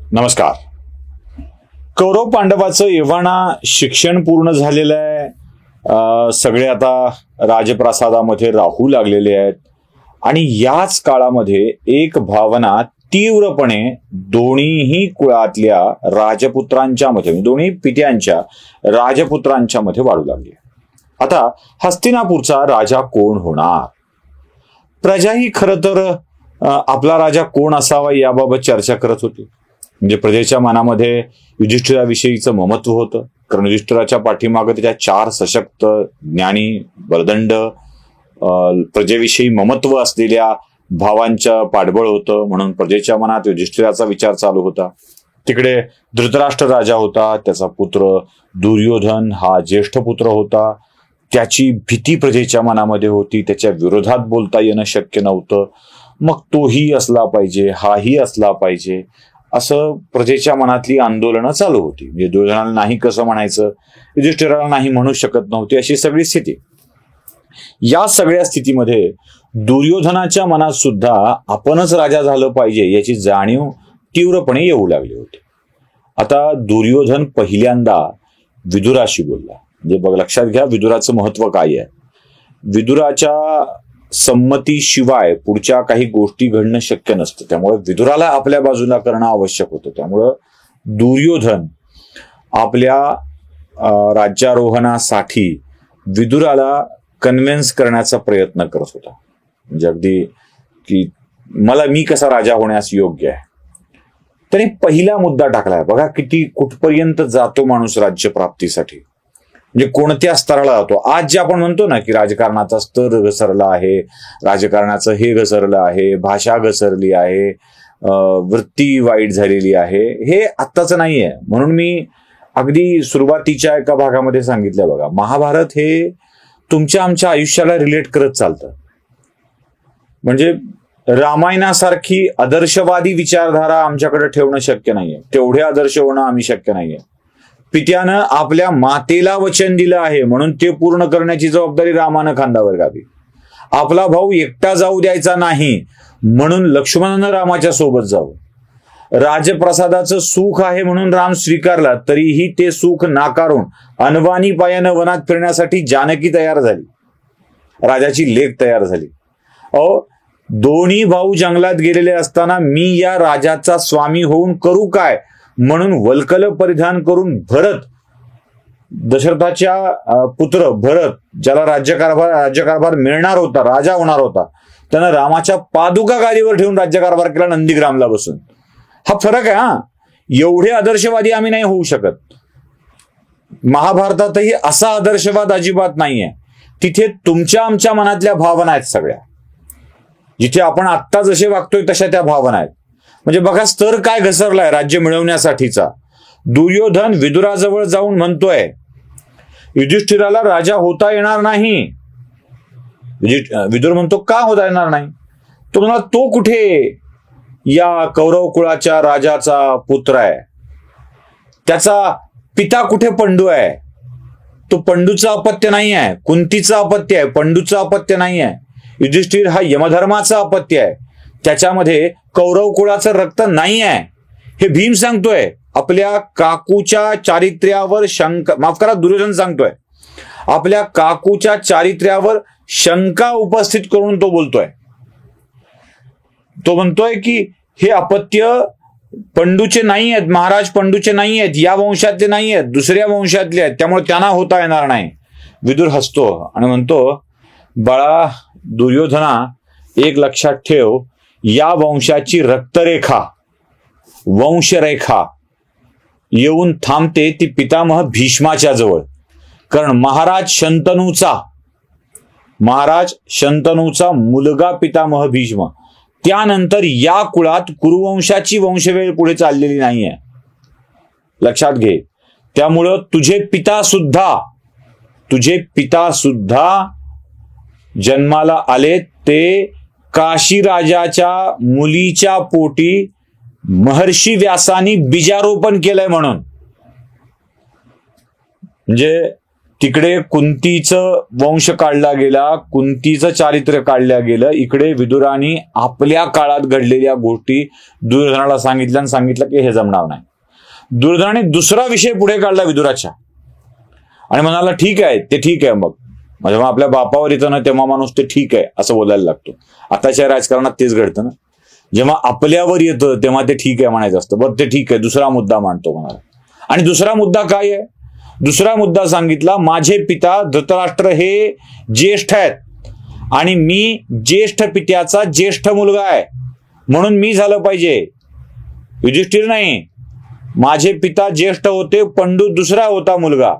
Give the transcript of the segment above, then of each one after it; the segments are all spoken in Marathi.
नमस्कार. कौरव पांडवाचं एव्हाना शिक्षण पूर्ण झालेलं आहे. सगळे आता राजप्रासादामध्ये राहू लागलेले आहेत आणि याच काळामध्ये एक भावना तीव्रपणे दोन्हीही कुळातल्या राजपुत्रांच्या मध्ये, दोन्ही पित्यांच्या राजपुत्रांच्या मध्ये वाढू लागली. आता हस्तिनापूरचा राजा कोण होणार? प्रजाही खरं तर आपला राजा कोण असावा याबाबत चर्चा करत होती. म्हणजे प्रजेच्या मनामध्ये युधिष्ठिराविषयीचं ममत्व होतं, कारण युधिष्ठिराच्या पाठीमागे त्याच्या 4 सशक्त ज्ञानी बलदंड प्रजेविषयी ममत्व असलेल्या भावांचं पाठबळ होतं, म्हणून प्रजेच्या मनात युधिष्ठिराचा विचार चालू होता. तिकडे धृतराष्ट्र राजा होता, त्याचा पुत्र दुर्योधन हा ज्येष्ठ पुत्र होता. त्याची भीती प्रजेच्या मनामध्ये होती, त्याच्या विरोधात बोलता येणं शक्य नव्हतं. मग तोही असला पाहिजे, हाही असला पाहिजे, असं प्रजेच्या मनातली आंदोलनं चालू होती. म्हणजे दुर्योधनाला नाही कसं म्हणायचं, युधिष्ठिराला नाही म्हणू शकत नव्हती, अशी सगळी स्थिती. या सगळ्या स्थितीमध्ये दुर्योधनाच्या मनात सुद्धा आपणच राजा झालं पाहिजे याची जाणीव तीव्रपणे येऊ लागली होती. आता दुर्योधन पहिल्यांदा विदुराशी बोलला. म्हणजे बघ, लक्षात घ्या विदुराचं महत्व काय आहे. विदुराच्या संमतीशिवाय पुढच्या काही गोष्टी घडणं शक्य नसतं, त्यामुळे विदुराला आपल्या बाजूला करणं आवश्यक होतं. त्यामुळं दुर्योधन आपल्या राज्यारोहणासाठी विदुराला कन्व्हिन्स करण्याचा प्रयत्न करत होता. म्हणजे अगदी की मी कसा राजा होण्यास योग्य आहे. त्याने पहिला मुद्दा टाकलाय. बघा किती कुठपर्यंत जातो माणूस राज्यप्राप्तीसाठी, म्हणजे कोणत्या स्तराला जातो. आज जे आपण म्हणतो ना की राजकारणाचा स्तर घसरला आहे, राजकारणाचं हे घसरलं आहे, भाषा घसरली आहे, वृत्ती वाईट झालेली आहे, हे आत्ताचं नाहीये. म्हणून मी अगदी सुरुवातीच्या एका भागामध्ये सांगितलं, बघा महाभारत हे तुमच्या आमच्या आयुष्याला रिलेट करत चालतं. म्हणजे रामायणासारखी आदर्शवादी विचारधारा आमच्याकडे ठेवणं शक्य नाहीये, तेवढे आदर्श होणं आम्ही शक्य नाहीये. पित्यानं आपल्या मातेला वचन दिलं आहे म्हणून ते पूर्ण करण्याची जबाबदारी रामानं खांद्यावर घ्यावी. आपला भाऊ एकटा जाऊ द्यायचा नाही म्हणून लक्ष्मणानं रामाच्या सोबत जावं. राजप्रसादाचं सुख आहे म्हणून राम स्वीकारला, तरीही ते सुख नाकारून अनवाणी पायानं वनात फिरण्यासाठी जानकी तयार झाली, राजाची लेक तयार झाली. दोन्ही भाऊ जंगलात गेलेले असताना मी या राजाचा स्वामी होऊन करू काय म्हणून वल्कल परिधान करून भरत, दशरथाच्या पुत्र भरत, ज्याला राज्यकारभार मिळणार होता, राजा होणार होता, त्यानं रामाच्या पादुका गादीवर ठेवून राज्यकारभार केला नंदीग्रामला बसून. हा फरक आहे. हा, एवढे आदर्शवादी आम्ही नाही होऊ शकत. महाभारतातही असा आदर्शवाद अजिबात नाहीये. तिथे तुमच्या आमच्या मनातल्या भावना आहेत सगळ्या. जिथे आपण आत्ता जसे वागतोय तशा त्या भावना आहेत. म्हणजे बघा स्तर काय घसरलाय राज्य मिळवण्यासाठीचा. दुर्योधन विदुराजवळ जाऊन म्हणतोय युधिष्ठिराला राजा होता येणार नाही. विदुर म्हणतो का होता येणार नाही? तो म्हणाला तो कुठे या कौरव कुळाच्या राजाचा पुत्र आहे, त्याचा पिता कुठे पंडू आहे. तो पंडूचं अपत्य नाही आहे, कुंतीचं अपत्य आहे, पंडूचं अपत्य नाही आहे. युधिष्ठिर हा यमधर्माचा अपत्य आहे, त्याच्यामध्ये कौरव कुळाचं रक्त नाही आहे. हे भीम सांगतोय. आपल्या काकूच्या चारित्र्यावर दुर्योधन सांगतोय. आपल्या काकूच्या चारित्र्यावर शंका उपस्थित करून तो बोलतोय. तो म्हणतोय की हे अपत्य पंडूचे नाही आहेत, महाराज पंडूचे नाही आहेत, या वंशातले नाही आहेत, दुसऱ्या वंशातले आहेत, त्यामुळे त्यांना होता येणार नाही. विदुर हसतो आणि म्हणतो बाळा दुर्योधना, एक लक्षात ठेव, या वंशाची रक्तरेखा, वंशरेखा येऊन थांबते ती पितामह भीष्माच्या जवळ. कारण महाराज शंतनूचा मुलगा पितामह भीष्म, त्यानंतर या कुळात कुरुवंशाची वंशवेळ पुढे चाललेली नाहीये, लक्षात घे. त्यामुळं तुझे पिता सुद्धा जन्माला आले ते काशी राजाच्या मुलीच्या पोटी महर्षी व्यासानी बीजारोपण केलंय म्हणून. म्हणजे तिकडे कुंतीचं वंश काढला गेला, कुंतीचं चारित्र्य काढलं गेलं. इकडे विदुराने आपल्या काळात घडलेल्या गोष्टी दुर्योधनाला सांगितल्या आणि सांगितलं की हे जमणार नाही. दुर्योधनाने दुसरा विषय पुढे काढला विदुराच्या आणि म्हणाला ठीक आहे, ते ठीक आहे. मग जेव्हा आपल्या बापावर येतं ना तेव्हा माणूस ते ठीक आहे असं बोलायला लागतो. आताच्या राजकारणात तेच घडतं ना, जेव्हा आपल्यावर येतं तेव्हा ते ठीक आहे म्हणायचं असतं. बरं ते ठीक आहे, दुसरा मुद्दा मांडतो म्हणाला. आणि दुसरा मुद्दा काय आहे? दुसरा मुद्दा सांगितला, माझे पिता धृतराष्ट्र हे ज्येष्ठ आहेत आणि मी ज्येष्ठ पित्याचा ज्येष्ठ मुलगा आहे म्हणून मी झालं पाहिजे, युधिष्ठिर नाही. माझे पिता ज्येष्ठ होते, पंडू दुसरा होता मुलगा.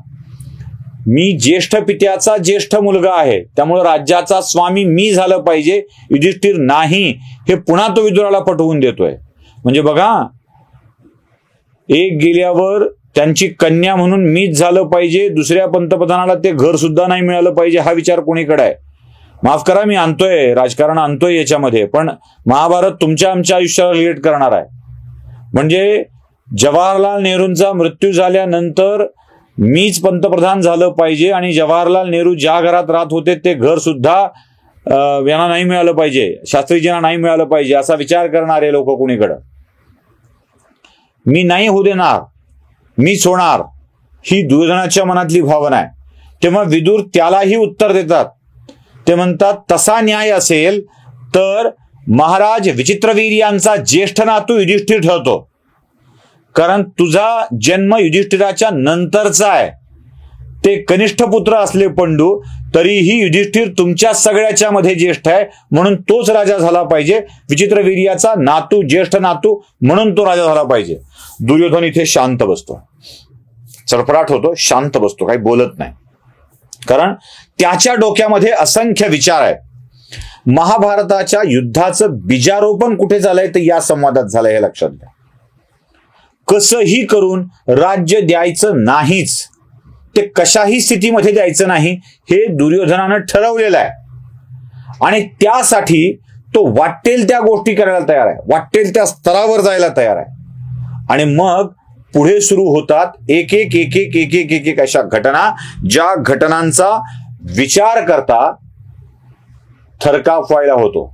मी ज्येष्ठ पित्याचा ज्येष्ठ मुलगा आहे, त्यामुळे राज्याचा स्वामी मी झालं पाहिजे, युधिष्ठिर नाही. हे पुन्हा तो विदुराला पटवून देतोय. म्हणजे बघा, एक गेल्यावर त्यांची कन्या म्हणून मीच झालं पाहिजे, दुसऱ्या पंतप्रधानाला ते घर सुद्धा नाही मिळालं पाहिजे, हा विचार कोणीकडे आहे? माफ करा, मी आणतोय राजकारण आणतोय याच्यामध्ये, पण महाभारत तुमच्या आमच्या आयुष्याला रिलेट करणार आहे. म्हणजे जवाहरलाल नेहरूंचा मृत्यू झाल्यानंतर मीच पंतप्रधान झालं पाहिजे आणि जवाहरलाल नेहरू ज्या घरात राहत होते ते घर सुद्धा यांना नाही मिळालं पाहिजे, शास्त्रीजींना नाही मिळालं पाहिजे, असा विचार करणारे लोक कोणीकडं. मी नाही होऊ देणार, मीच होणार, ही दुर्योधनाच्या मनातली भावना आहे. तेव्हा विदुर त्यालाही उत्तर देतात. ते म्हणतात, तसा न्याय असेल तर महाराज विचित्रवीर यांचा ज्येष्ठ नातू युधिष्ठिर ठरतो, कारण तुझा जन्म युधिष्ठिराच्या नंतरचा आहे. ते कनिष्ठ पुत्र असले पंडू तरीही युधिष्ठिर तुमच्या सगळ्याच्या मध्ये ज्येष्ठ आहे म्हणून तोच राजा झाला पाहिजे. विचित्रवीर्याचा नातू, ज्येष्ठ नातू म्हणून तो राजा झाला पाहिजे. दुर्योधन इथे शांत बसतो, चरफराट होतो, शांत बसतो, काही बोलत नाही, कारण त्याच्या डोक्यामध्ये असंख्य विचार आहेत. महाभारताच्या युद्धाचं बीजारोपण कुठे झालंय तर या संवादात झालंय, हे लक्षात घ्या. कसंही करून राज्य द्यायचं नाहीच, ते कशाही स्थितीमध्ये द्यायचं नाही, हे दुर्योधनानं ठरवलेलं आहे. आणि त्यासाठी तो वाटेल त्या गोष्टी करायला तयार आहे, वाटेल त्या स्तरावर जायला तयार आहे. आणि मग पुढे सुरू होतात एक एक एक एक एक एक एक एक अशा घटना, ज्या घटनांचा विचार करता थरकाप व्हायला होतो.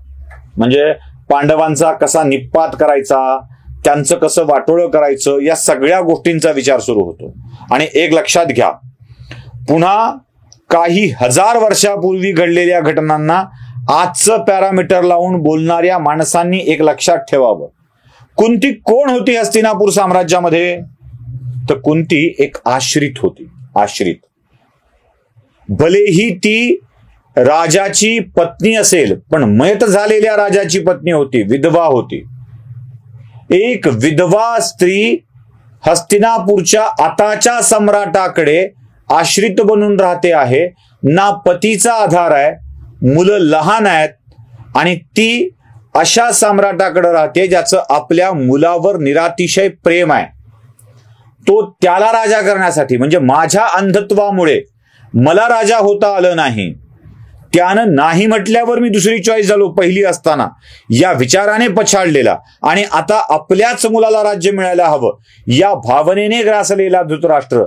म्हणजे पांडवांचा कसा निपात करायचा, त्यांचं कसं वाटोळं करायचं, या सगळ्या गोष्टींचा विचार सुरू होतो. आणि एक लक्षात घ्या, पुन्हा काही हजार वर्षापूर्वी घडलेल्या घटनांना आजचं पॅरामीटर लावून बोलणाऱ्या माणसांनी एक लक्षात ठेवावं. कुंती कोण होती हस्तिनापूर साम्राज्यामध्ये? तर कुंती एक आश्रित होती. आश्रित, भलेही ती राजाची पत्नी असेल पण मयत झालेल्या राजाची पत्नी होती, विधवा होती. एक विधवा स्त्री हस्तिनापूरच्या आताच्या सम्राटाकडे आश्रित बनून राहते आहे. ना पतीचा आधार आहे, मुलं लहान आहेत आणि ती अशा सम्राटाकडे राहते ज्याचं आपल्या मुलावर निरातिशय प्रेम आहे. तो त्याला राजा करण्यासाठी, म्हणजे माझ्या अंधत्वामुळे मला राजा होता आलं नाही, त्यानं नाही म्हटल्यावर मी दुसरी चॉईस झालो पहिली असताना, या विचाराने पछाडलेला आणि आता आपल्याच मुलाला राज्य मिळायला हवं या भावनेने ग्रासलेला धृतराष्ट्र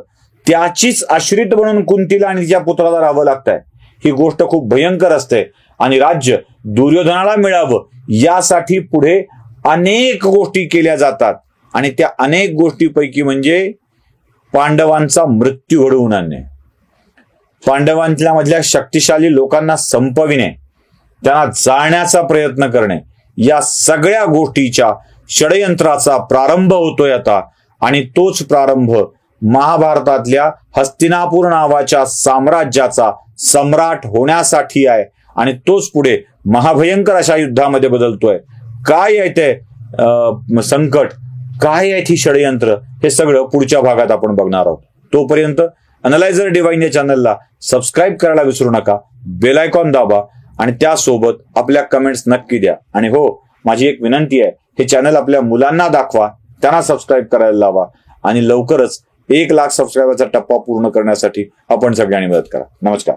त्याचीच आश्रित म्हणून कुंतीला आणि तिच्या पुत्राला राहावं लागतंय. ही गोष्ट खूप भयंकर असते. आणि राज्य दुर्योधनाला मिळावं यासाठी पुढे अनेक गोष्टी केल्या जातात. आणि त्या अनेक गोष्टीपैकी म्हणजे पांडवांचा मृत्यू घडवून आणणे, पांडवांच्या मधल्या शक्तिशाली लोकांना संपविणे, त्यांना जाळण्याचा प्रयत्न करणे, या सगळ्या गोष्टीच्या षडयंत्राचा प्रारंभ होतोय आता. आणि तोच प्रारंभ महाभारतातल्या हस्तिनापूर नावाच्या साम्राज्याचा सम्राट होण्यासाठी आहे. आणि तोच पुढे महाभयंकर अशा युद्धामध्ये बदलतोय. काय आहे ते संकट, काय आहे ती षडयंत्र, हे सगळं पुढच्या भागात आपण बघणार आहोत. तोपर्यंत अनलायझर डिवाइन या चॅनलला सबस्क्राईब करायला विसरू नका, बेल आयकॉन दाबा आणि त्यासोबत आपल्या कमेंट्स नक्की द्या. आणि हो, माझी एक विनंती आहे, हे चॅनल आपल्या मुलांना दाखवा, त्यांना सबस्क्राईब करायला लावा आणि लवकरच 1 लाख सबस्क्रायबरचा टप्पा पूर्ण करण्यासाठी आपण सगळ्यांनी मदत करा. नमस्कार.